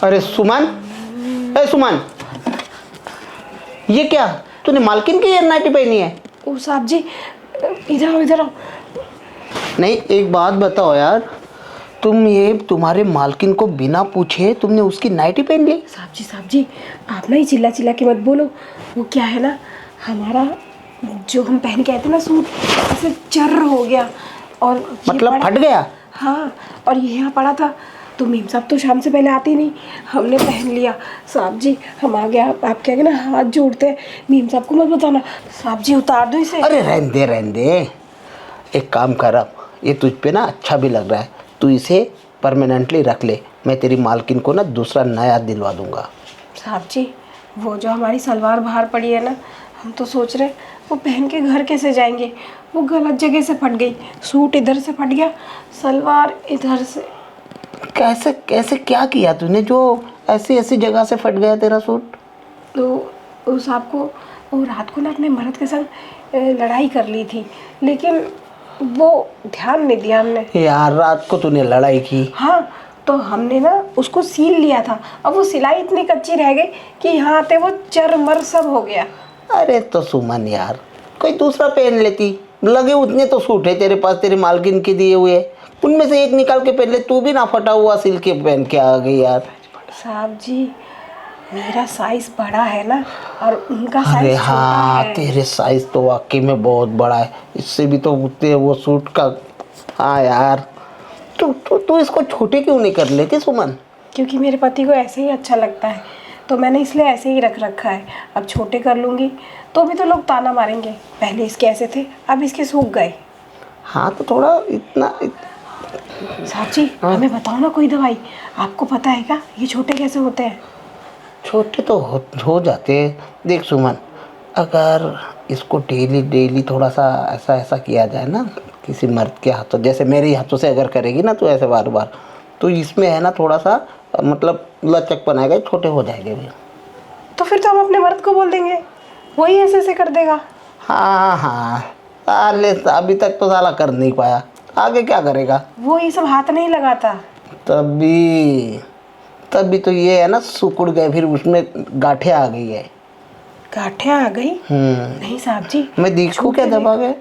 अरे सुमन, अरे सुमन, ये क्या तूने मालकिन की नाइटी पहनी है? ओ साहब जी, इधर आओ इधर आओ। नहीं, एक बात बताओ यार, तुम ये तुम्हारे मालकिन को बिना पूछे तुमने उसकी नाइटी पहन ली? साहब जी आप ना ही चिल्ला चिल्ला के मत बोलो। वो क्या है ना, हमारा जो हम पहन के आए थे ना सूट, ऐसे चर्र हो गया और मतलब फट गया? हाँ, और ये यहाँ पड़ा था तो मीम साहब तो शाम से पहले आते ही नहीं, हमने पहन लिया। साहब जी हम आ गया, आप क्या ना हाथ जोड़ते हैं, मीम साहब को मत बताना। साहब जी उतार दो इसे। अरे रहने दे, एक काम कर, अब ये तुझ पे ना अच्छा भी लग रहा है, तू इसे परमानेंटली रख ले, मैं तेरी मालकिन को ना दूसरा नया दिलवा दूंगा। साहब जी वो जो हमारी सलवार बाहर पड़ी है ना, हम तो सोच रहे वो पहन के घर कैसे जाएंगे। वो गलत जगह से फट गई, सूट इधर से फट गया, सलवार इधर से। कैसे कैसे क्या किया तूने जो ऐसी ऐसी जगह से फट गया तेरा सूट? तो उस आपको वो रात को ना अपने मर्द के संग लड़ाई कर ली थी, लेकिन वो ध्यान नहीं दिया हमने। यार रात को तूने लड़ाई की? हाँ, तो हमने ना उसको सील लिया था, अब वो सिलाई इतनी कच्ची रह गई कि यहाँ आते वो चरमर सब हो गया। अरे तो सुमन यार, कोई दूसरा पहन लेती, लगे उतने तो सूट है तेरे पास, तेरी मालकिन के दिए हुए, उनमें से एक निकाल के पहन ले, तू भी ना फटा हुआ सिल के पहन के आ गई यार। साहब जी मेरा साइज बड़ा है ना और उनका अरे साइज छोटा हाँ, है। तेरे साइज तो वाकई में बहुत बड़ा है, इससे भी तो उतने वो सूट का। हाँ यार, तू इसको छोटे क्यों नहीं कर लेती सुमन? क्योंकि मेरे पति को ऐसे ही अच्छा लगता है, तो मैंने इसलिए ऐसे ही रख रखा है। अब छोटे कर लूँगी तो भी तो लोग ताना मारेंगे, पहले इसके ऐसे थे अब इसके सूख गए। हाँ तो थोड़ा इतना साहब जी हमें बताओ ना कोई दवाई, आपको पता है क्या ये छोटे कैसे होते हैं? छोटे तो हो जाते हैं। देख सुमन, अगर इसको डेली डेली थोड़ा सा ऐसा ऐसा किया जाए ना, किसी मर्द के हाथों, जैसे मेरे हाथों से अगर करेगी ना तो ऐसे बार बार, तो इसमें है ना थोड़ा सा मतलब लचक बनाएगा, छोटे हो जाएंगे भी। तो फिर तो हम अपने मर्द को बोल देंगे, वही ऐसे ऐसे कर देगा। हाँ हाँ, साले अभी तक तो साला कर नहीं पाया, आगे क्या करेगा? वो ये सब हाथ नहीं लगाता। तभी तो ये है ना सिकुड़ गए, फिर उसमें गांठें आ गई है। गांठें आ गई? नहीं साहब जी। मैं देखूं क्या दबा गए?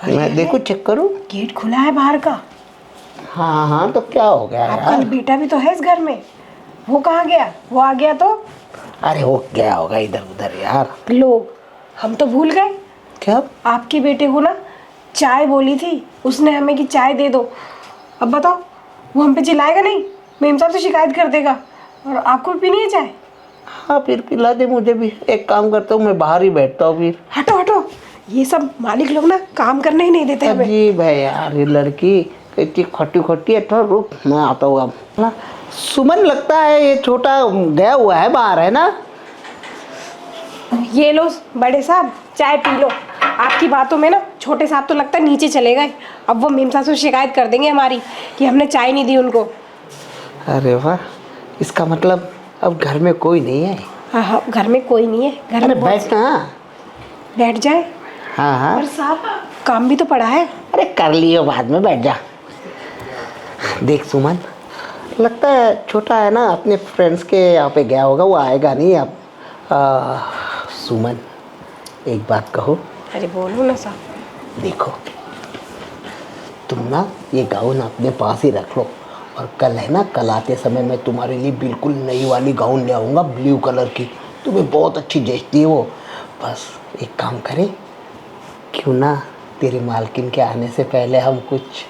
मैं देखूं, चेक करूं? गेट खुला है बाहर का। हाँ हाँ, तो क्या हो गया आपका यार? बेटा भी तो है इस घर में, वो कहाँ गया? वो आ गया तो? अरे हो गया होगा इधर उधर यार। लोग हम तो भूल गए। क्या? आपके बेटे को ना चाय बोली थी उसने हमें कि चाय दे दो, अब बताओ वो हम पे चिल्लाएगा नहीं? मेम साहब से शिकायत कर देगा। और आपको भी पीनी है चाय? हाँ फिर पिला दे मुझे भी, एक काम करता हूँ मैं बाहर ही बैठता हूँ फिर। हटो हटो, ये सब मालिक लोग ना काम करने ही नहीं देते हमें। अजीब है यार ये लड़की, इतनी खट्टी खट्टी है। तो रुक, मैं आता हूँ अब ना। सुमन, लगता है ये छोटा गया हुआ है बाहर, है ना? ये लो बड़े साहब चाय पी लो। आपकी बातों में ना छोटे साहब तो लगता है नीचे चले गए, अब वो मेम साहब से शिकायत कर देंगे हमारी कि हमने चाय नहीं दी उनको। अरे वाह, इसका मतलब अब घर में कोई नहीं है। हाँ हाँ, घर में कोई नहीं है, घर अरे में बैठना। बैठ जाए। हाँ हाँ, और साहब काम भी तो पड़ा है। अरे कर लियो, बाद में बैठ जा। देख सुमन, लगता है छोटा है ना अपने फ्रेंड्स के यहाँ पे गया होगा, वो आएगा नहीं अब। सुमन, एक बात कहो। अरे बोलो ना साहब। देखो, तुम ना ये गाउन अपने पास ही रख लो, और कल है ना, कल आते समय मैं तुम्हारे लिए बिल्कुल नई वाली गाउन ले आऊँगा, ब्लू कलर की, तुम्हें बहुत अच्छी जचती है वो। बस एक काम करें, क्यों ना तेरी मालकिन के आने से पहले हम कुछ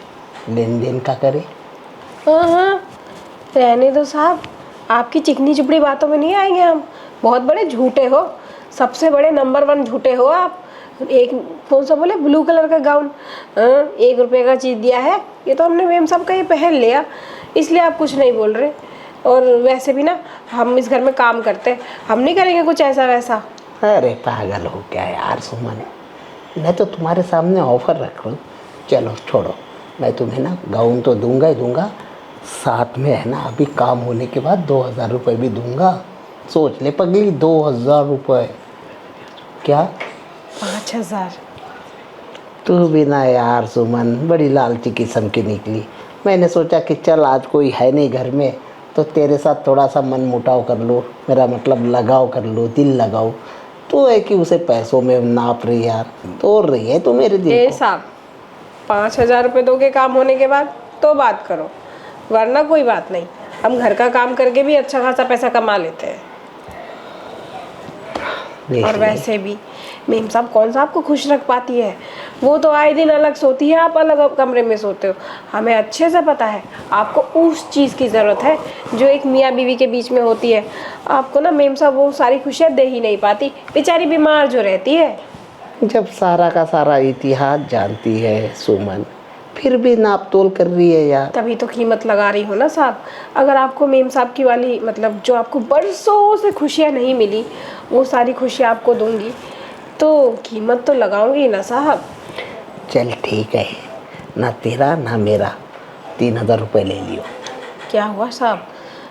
लेन देन का करें? हाँ, रहने दो साहब, आपकी चिकनी चुपड़ी बातों में नहीं आएंगे हम। बहुत बड़े झूठे हो, सबसे बड़े नंबर 1 झूठे हो आप। एक कौन सा बोले ब्लू कलर का गाउन, 1 रुपये का चीज़ दिया है, ये तो हमने मेम साहब का ये पहन लिया, इसलिए आप कुछ नहीं बोल रहे। और वैसे भी ना हम इस घर में काम करते हैं, हम नहीं करेंगे कुछ ऐसा वैसा। अरे पागल हो क्या यार सुमन, मैं तो तुम्हारे सामने ऑफर रख रहा हूँ। चलो छोड़ो, मैं तुम्हें ना गाउन तो दूंगा ही दूंगा, साथ में है ना अभी काम होने के बाद 2000 रुपये भी दूंगा। सोच ले पगली, 2000 रुपये क्या? 5000। तू भी ना यार सुमन बड़ी लालची किस्म की निकली। मैंने सोचा कि चल आज कोई है नहीं घर में तो तेरे साथ थोड़ा सा मन मुटाव कर लो, मेरा मतलब लगाव कर लो, दिल लगाओ। तो है कि उसे पैसों में नाप रही यार, तोड़ रही है तो मेरे दिल ए को। साहब, 5,000 रुपये दो के काम होने के बाद तो बात करो, वरना कोई बात नहीं। हम घर का काम करके भी अच्छा खासा पैसा कमा लेते हैं। देख और ले। वैसे भी मेम साहब कौन सा आपको खुश रख पाती है? वो तो आए दिन अलग सोती है, आप अलग कमरे में सोते हो। हमें अच्छे से पता है आपको उस चीज़ की ज़रूरत है जो एक मियाँ बीवी के बीच में होती है। आपको ना मेम साहब वो सारी खुशियाँ दे ही नहीं पाती, बेचारी बीमार जो रहती है। जब सारा का सारा इतिहास जानती है सुमन, फिर भी नाप तोल कर रही है यार। तभी तो कीमत लगा रही हो ना साहब। अगर आपको मेम साहब की वाली मतलब जो आपको बरसों से खुशियाँ नहीं मिली, वो सारी खुशियाँ आपको दूंगी तो कीमत तो लगाऊंगी ना साहब। चल ठीक है, ना तेरा ना मेरा 3,000 रुपये ले लियो। क्या हुआ साहब,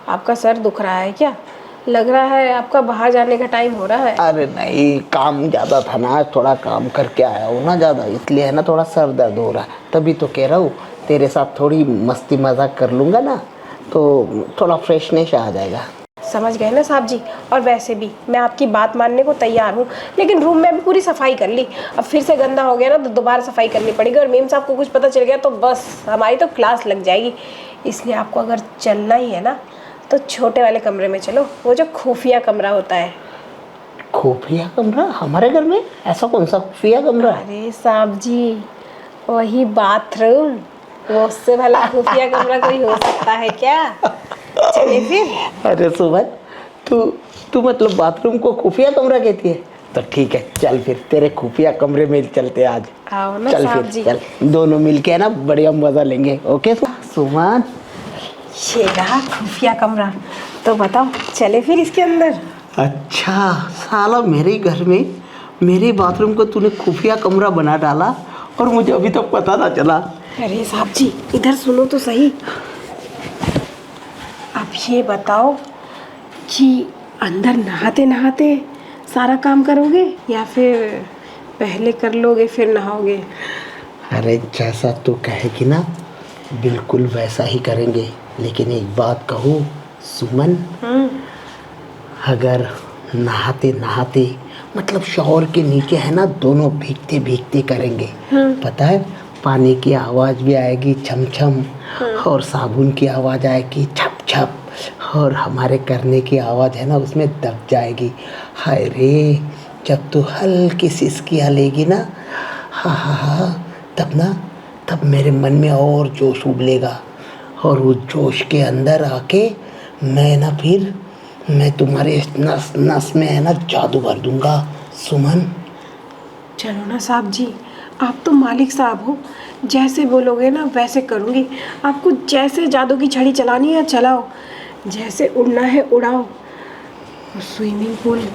आपका सर दुख रहा है क्या? लग रहा है आपका बाहर जाने का टाइम हो रहा है। अरे नहीं, काम ज़्यादा था ना, आज थोड़ा काम करके आया हूँ ना ज़्यादा, इसलिए है ना थोड़ा सर दर्द हो रहा है। तभी तो कह रहा हूँ तेरे साथ थोड़ी मस्ती मजाक कर लूँगा ना तो थोड़ा फ्रेशनेस आ जाएगा। समझ गए ना साहब जी। और वैसे भी मैं आपकी बात मानने को तैयार हूँ, लेकिन रूम में भी पूरी सफाई कर ली। अब फिर से गंदा हो गया ना तो दोबारा सफाई करनी पड़ेगी, और मेम साहब को कुछ पता चल गया तो बस हमारी तो क्लास लग जाएगी। इसलिए आपको अगर चलना ही है ना तो छोटे वाले कमरे में चलो, वो जो खुफिया कमरा होता है। खुफिया कमरा हमारे घर में? ऐसा कौन सा खुफिया कमरा? अरे साहब जी, वही बाथरूम, वो उससे भला खुफिया कमरा कोई हो सकता है क्या? चले फिर। अरे सुमन, तू तू मतलब बाथरूम को खुफिया कमरा कहती है? तो ठीक है, चल फिर तेरे खुफिया कमरे में चलते हैं आज। आओ ना चल साहब फिर जी। चल, दोनों मिलके है ना बढ़िया मजा लेंगे। ओके सुमन? ये रहा खुफिया कमरा, तो बताओ चले फिर इसके अंदर। अच्छा साला, मेरे घर में मेरे बाथरूम को तूने खुफिया कमरा बना डाला और मुझे अभी तक पता ना चला। अरे साहब जी इधर सुनो तो सही। अब ये बताओ कि अंदर नहाते नहाते सारा काम करोगे या फिर पहले कर लोगे फिर नहाओगे? अरे जैसा तू कहेगी ना बिल्कुल वैसा ही करेंगे, लेकिन एक बात कहूँ सुमन, अगर नहाते नहाते मतलब शॉवर के नीचे है ना दोनों भीगते भीगते करेंगे, पता है पानी की आवाज़ भी आएगी छम छम, और साबुन की आवाज़ आएगी छप छप, और हमारे करने की आवाज़ है ना उसमें दब जाएगी। हाय रे, जब तू हल्की सिसकी हलेगी ना, हाँ हाँ हाँ, तब मेरे मन में और जोश उबलेगा, और उस जोश के अंदर आके मैं तुम्हारे नस नस में है ना जादू भर दूंगा सुमन। चलो ना साहब जी, आप तो मालिक साहब हो, जैसे बोलोगे ना वैसे करूँगी। आपको जैसे जादू की छड़ी चलानी है चलाओ, जैसे उड़ना है उड़ाओ। स्विमिंग पूल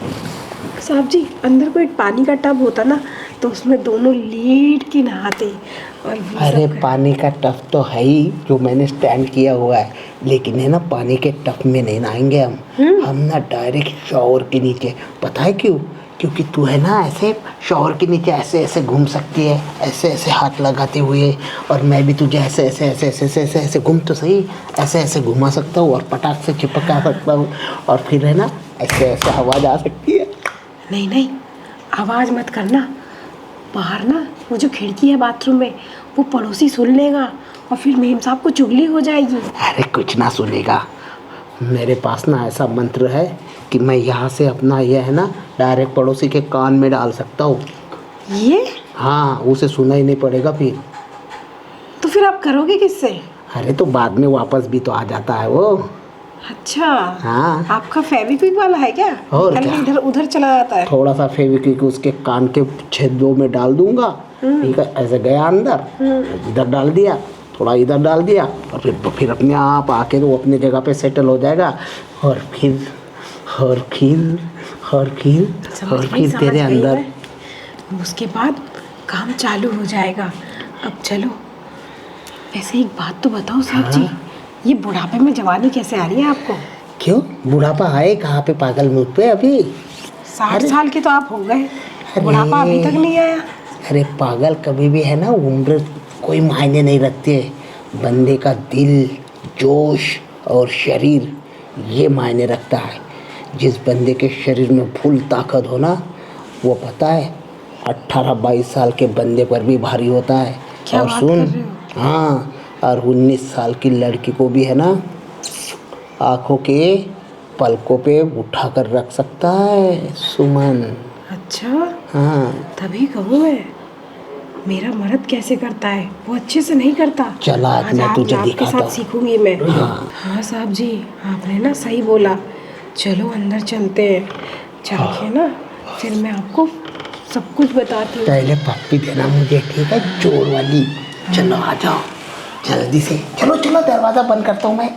साहब जी, अंदर कोई पानी का टब होता ना तो उसमें दोनों लेट के नहाते। और वो अरे सब पानी का टब तो है ही जो मैंने स्टैंड किया हुआ है, लेकिन है ना पानी के टब में नहीं नहाएंगे हम ना डायरेक्ट शॉवर के नीचे। पता है क्यों? क्योंकि तू है ना ऐसे शॉवर के नीचे ऐसे ऐसे घूम सकती है, ऐसे ऐसे हाथ लगाते हुए, और मैं भी तुझे ऐसे ऐसे ऐसे ऐसे ऐसे ऐसे ऐसे घूम तो सही, ऐसे ऐसे घुमा सकता हूँ और पटाख से चिपका सकता हूँ, और फिर है ना ऐसे ऐसे आवाज़ आ सकती है। नहीं नहीं, आवाज़ मत करना। बाहर ना वो जो खिड़की है बाथरूम में, वो पड़ोसी सुन लेगा और फिर मेम साहब को चुगली हो जाएगी। अरे कुछ ना सुनेगा, मेरे पास ना ऐसा मंत्र है कि मैं यहाँ से अपना यह है ना डायरेक्ट पड़ोसी के कान में डाल सकता हूँ। ये? हाँ, उसे सुना ही नहीं पड़ेगा फिर। तो फिर आप करोगे किससे? अरे तो बाद में वापस भी तो आ जाता है वो। अच्छा, हाँ, आपका फेविक्विक वाला है क्या? और निकल क्या? के इधर उधर चला जाता है। थोड़ा सा फेविक्विक उसके कान के छेदों में डाल दूंगा, ठीक है, ऐसे गया अंदर, इधर डाल दिया, थोड़ा इधर डाल दिया, और फिर अपने आप आके तो वो अपनी जगह पे सेटल हो जाएगा, और फिर तेरे अंदर। उसके बाद काम चालू हो जाएगा। अब चलो, वैसे एक बात तो बताओ साहब जी, ये बुढ़ापे में जवानी कैसे आ रही है आपको? क्यों बुढ़ापा आए कहाँ पे पागल मुझ पे? अभी 60 साल के तो आप हो गए, बुढ़ापा अभी तक नहीं आया। अरे पागल, कभी भी है ना उम्र कोई मायने नहीं रखती है। बंदे का दिल, जोश और शरीर ये मायने रखता है। जिस बंदे के शरीर में फुल ताकत हो ना, वो पता है 18-22 साल के बंदे पर भी भारी होता है। क्या और बात सुन, कर रहे हो? हाँ, और 19 साल की लड़की को भी है ना आंखों के पलकों पे उठा कर रख सकता है सुमन। अच्छा, हाँ, तभी कहूँ मैं, मेरा मर्द कैसे करता है, वो अच्छे से नहीं करता। चल आज मैं तुझे आपके दिखाता साथ हूँ। सीखूंगी मैं। हाँ। हाँ साहब जी, आपने ना सही बोला। चलो अंदर चलते हैं, चल के ना फिर मैं आपको सब कुछ बताती हूँ। पहले पप्पी देना मुझे, ठीक है, चोर वाली। चलो आ जाओ जल्दी से, चलो चलो, दरवाज़ा बंद करता हूँ मैं।